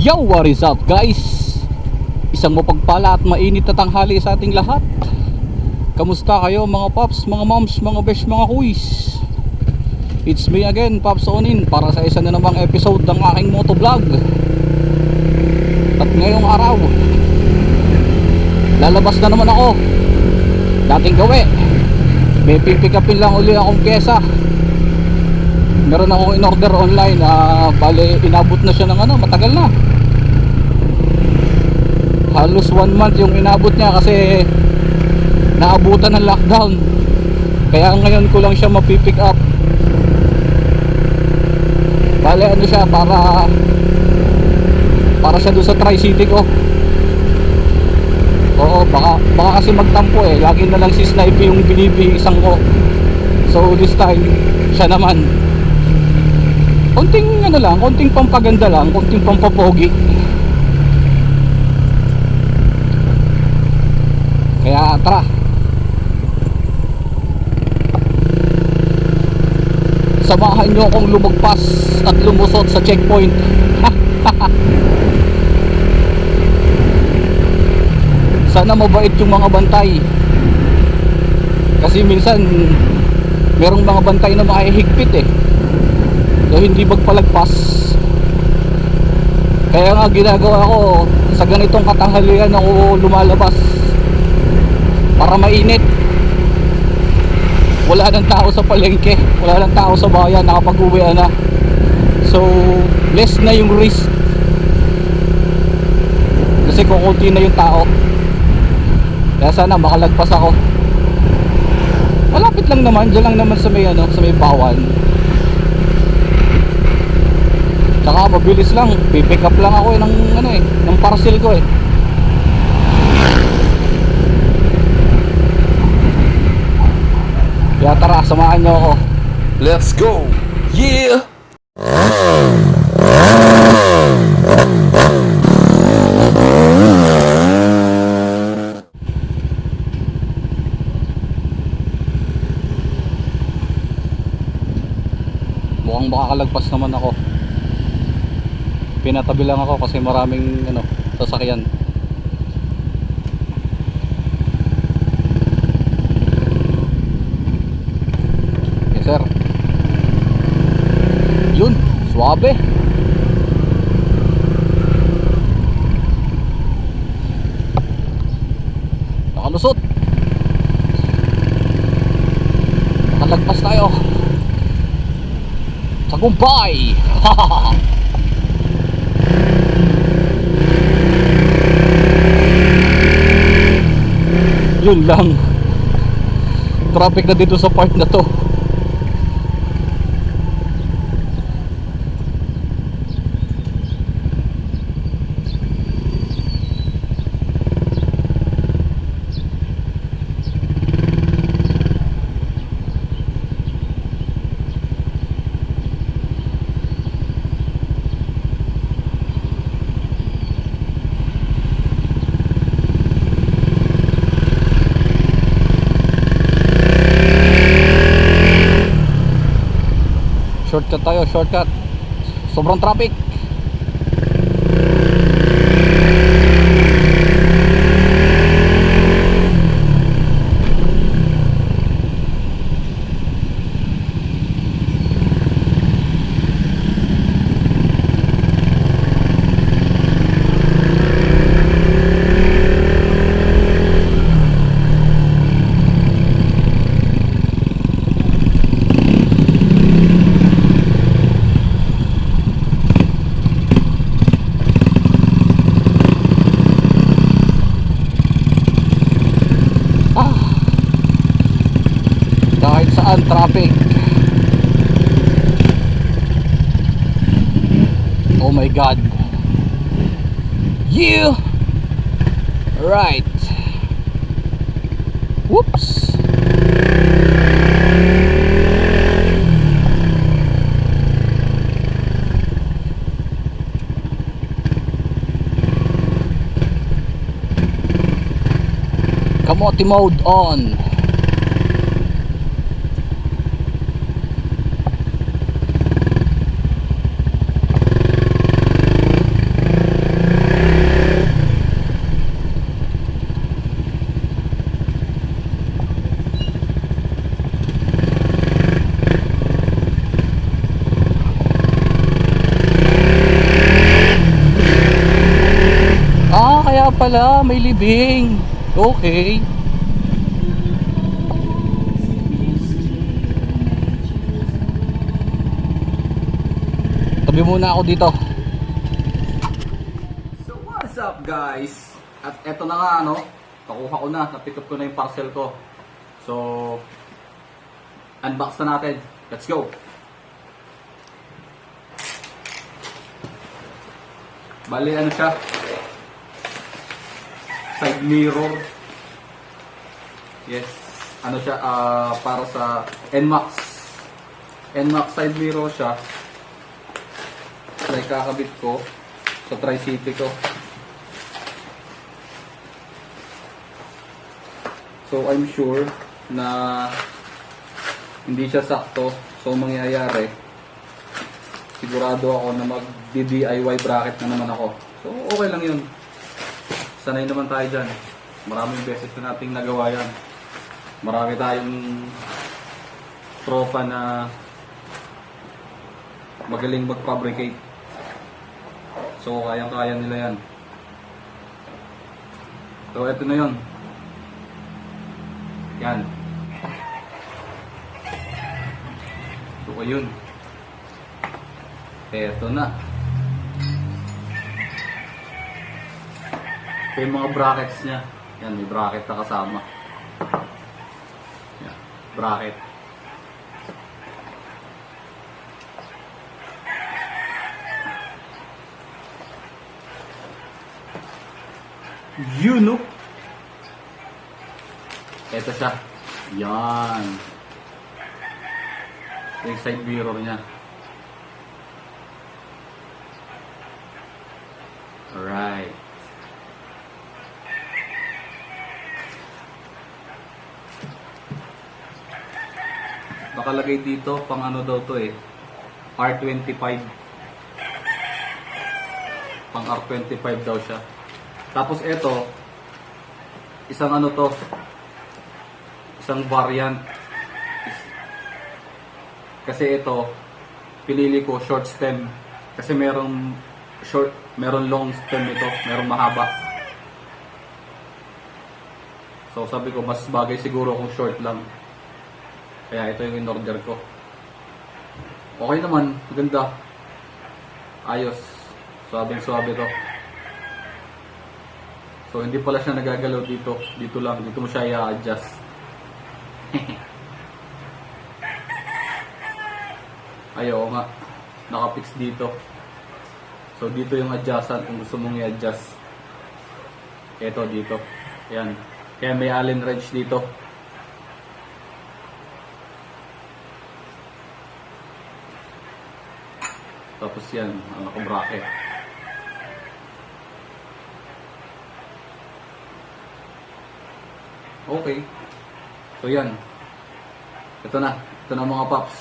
Yo, what is up guys? Isang mapagpala at mainit na tanghali sa ating lahat. Kamusta kayo mga paps, mga moms, mga besh, mga kuys? It's me again, Paps Onin, para sa isa na namang episode ng aking motovlog. At ngayong araw, lalabas na naman ako. Dating gawi, may pipick upin lang uli akong pyesa. Meron akong in-order online, bale inabot na siya ng matagal na. Halos 1 month yung inabot niya kasi naabutan ng lockdown. Kaya ngayon ko lang siya mapipick up. Bale siya, para siya doon sa Tricity ko. Oo, baka kasi magtampo lagi na lang si Snipe yung binibihisan ko. So this time siya naman. Konting konting pampaganda lang, konting pampapogi. Kaya tara, samahan nyo akong lumagpas at lumusot sa checkpoint. Sana mabait yung mga bantay, kasi minsan merong mga bantay na makihigpit so hindi magpalagpas. Kaya nga ginagawa ko, sa ganitong katanghalian ako lumalabas para mainit. Wala nang tao sa palengke, wala nang tao sa bayan, nakapag-uwi na. So less na yung risk, kasi kukunti na yung tao. Kaya sana makalagpas ako. Malapit lang naman, dyan lang naman sa may sa may bawan. Tsaka mabilis lang, pipick up lang ako ng parcel ko Kaya tara, samahan nyo ako. Let's go! Yeah! Mukhang makakalagpas naman ako. Pinatabi lang ako kasi maraming sasakyan. Yes sir. Yun, suabe. Nakalusot. Nakalagpas tayo. Tagumpay. Yun lang, traffic na dito sa part na to. Shortcut tayo, shortcut. Sobrang traffic. Kahit saan traffic. Oh my god. Yeah. Right. Whoops. Kamote mode on. pala, may libing. Okay. Tabi muna ako dito. So what's up guys? At eto na nga ano, nakuha ko na, na-pick up ko na yung parcel ko. So unbox na natin. Let's go. Bali ano siya? Side mirror. Yes, ano siya para sa NMAX. NMAX side mirror siya. Like kakabit ko sa Tricity ko. So I'm sure na hindi siya sakto. So mangyayari, sigurado ako na mag-DIY bracket na naman ako. So okay lang yun. Sanay naman tayo dyan. Maraming beses na nating nagawa yan. Marami tayong tropa na magaling mag-fabricate. So kayang-kaya nila yan. So eto na yun. Yan. So ayun. Eto na. Ito yung mga brackets niya. Yan, may bracket na kasama. Yan, bracket. You know? Ito siya. Yan. Ito yung side mirror niya. Alright. Nakalagay dito, pang ano daw to eh. R25. Pang R25 daw siya. Tapos ito, isang ano to, isang variant. Kasi ito, pinili ko short stem. Kasi merong short, meron long stem ito, merong mahaba. So sabi ko, mas bagay siguro kung short lang. Kaya ito yung in-order ko. Okay naman, maganda. Ayos. Suabing-suabe to. So hindi pala siya nagagalaw dito. Dito lang, dito mo siya i-adjust. Ayaw nga. Nakapix dito. So dito yung adjustan kung gusto mong i-adjust. Ito dito. Ayan. Kaya may Allen wrench dito. Tapos yan, ang naka-bracket. Okay. So yan. Ito na. Ito na mga paps.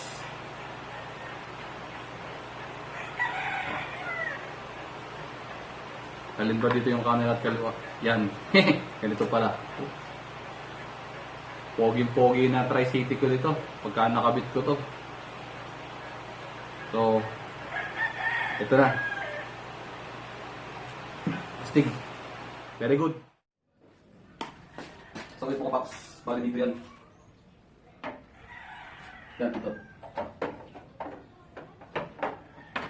Alin ba dito yung kanan at kaliwa? Yan. Ganito pala. Poging-pogi na Tricity ko dito. Pagka nakabit ko to. So, ito na. Astig. Very good. Sabay po ka, Paps. Bali dito yan. Yan, ito.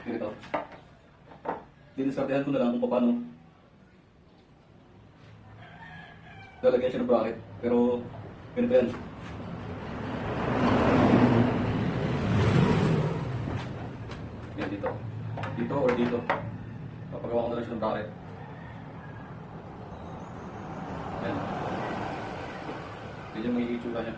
Ganito. Diniskartehan ko na lang kung paano lalagyan siya ng bracket. Pero, ganito yan. Yan, dito. Dito or dito. Papagawa ko na lang siya ng bracket. Yan. Yan yung magiging itsura niya.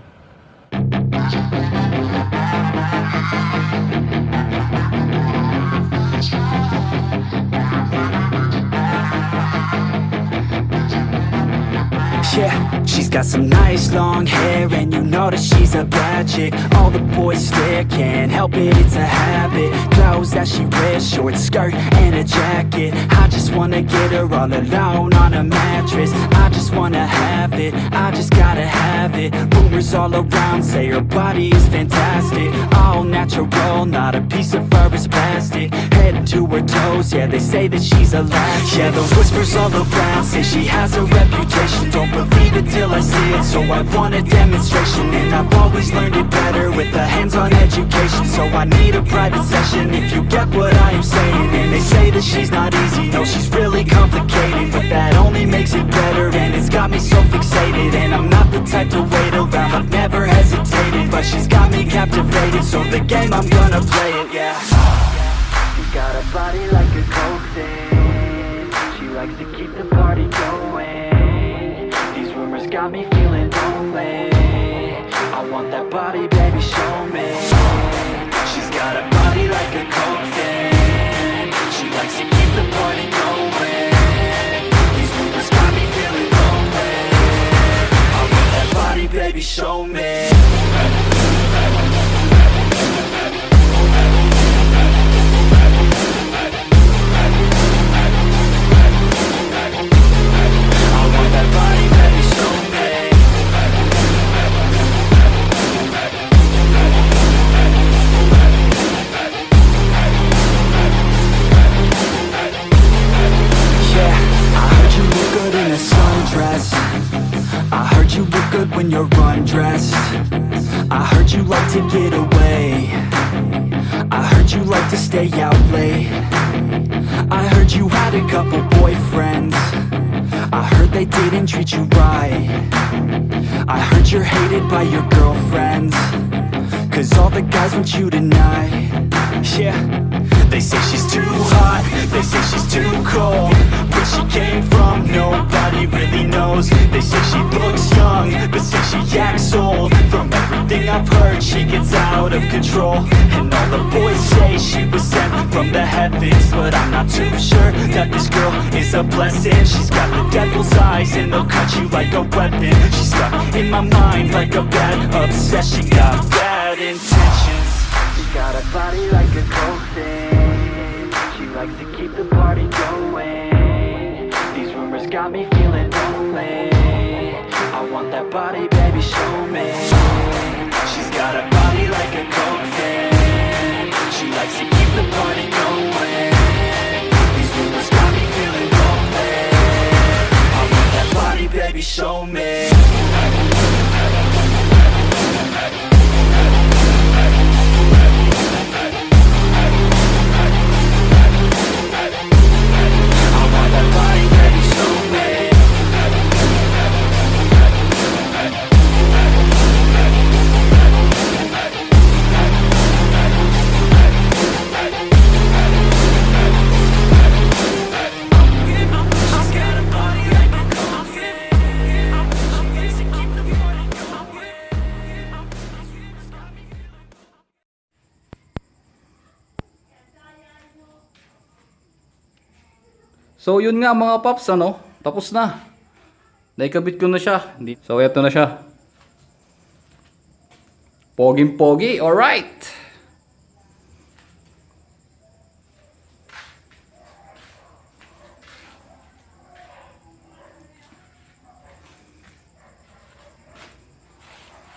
Yeah, She's got some nice long hair, and you know that she's a bad chick. All the boys stare, can't help it, it's a habit. Clothes that she wears, short skirt and a jacket. I just wanna get her all alone on a mattress. I just wanna have it, I just gotta have it. Rumors all around say her body is fantastic. All natural, not a piece of fur is plastic. Head to her toes, yeah, they say that she's a latch. Yeah, the whispers all around say she has a reputation. Don't believe it till I see it, so I want a demonstration. And I've always learned it better with a hands-on education. So I need a private session, if you get what I am saying. And they say that she's not easy, no, she's really complicated. But that only makes it better, and it's got me so fixated. And I'm not the type to wait around, I've never hesitated. But she's got me captivated, so the game, I'm gonna play it, yeah. She got a body like a coke thing. She likes to keep the party going. These rumors got me feeling lonely. I want that body, baby, show me. She's got a body like a coke thing. She likes to keep the party going. These rumors got me feeling lonely. I want that body, baby, show me. When you're undressed, I heard you like to get away. I heard you like to stay out late. I heard you had a couple boyfriends. I heard they didn't treat you right. I heard you're hated by your girlfriends, 'cause all the guys want you tonight. Yeah, they say she's too hot, they say she's too cold. Where she came from, nobody really knows. They say she looks young, but say she acts old. From everything I've heard, she gets out of control. And all the boys say she was sent from the heavens, but I'm not too sure that this girl is a blessing. She's got the devil's eyes, and they'll cut you like a weapon. She's stuck in my mind like a bad obsession. Got bad intentions. She got a body like a coke thing. She likes to keep the party going. These rumors got me feeling lonely. I want that body, baby, show me. She's got a body like a coke thing. She likes to keep the party going. These rumors got me feeling lonely. I want that body, baby, show me. So yun nga mga paps, tapos na. Naikabit ko na siya. So eto na siya. Poging pogi, alright.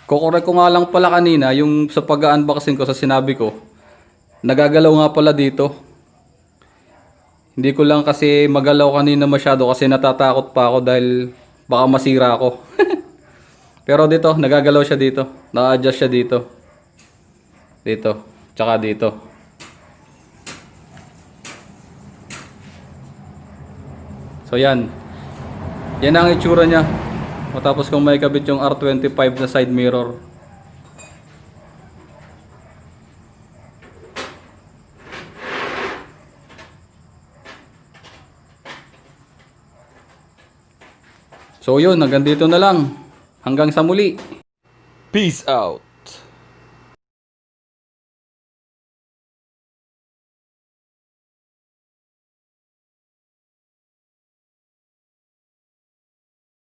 Kukorek ko nga lang pala kanina yung sa pag-unboxing ko sa sinabi ko. Nagagalaw nga pala dito. Hindi ko lang kasi magalaw kanina masyado kasi natatakot pa ako dahil baka masira ako. Pero dito, nagagalaw siya dito. Naka-adjust siya dito. Dito. Tsaka dito. So yan. Yan ang itsura niya. Matapos kung may kabit yung R25 na side mirror. So yun, hanggang dito na lang. Hanggang sa muli. Peace out.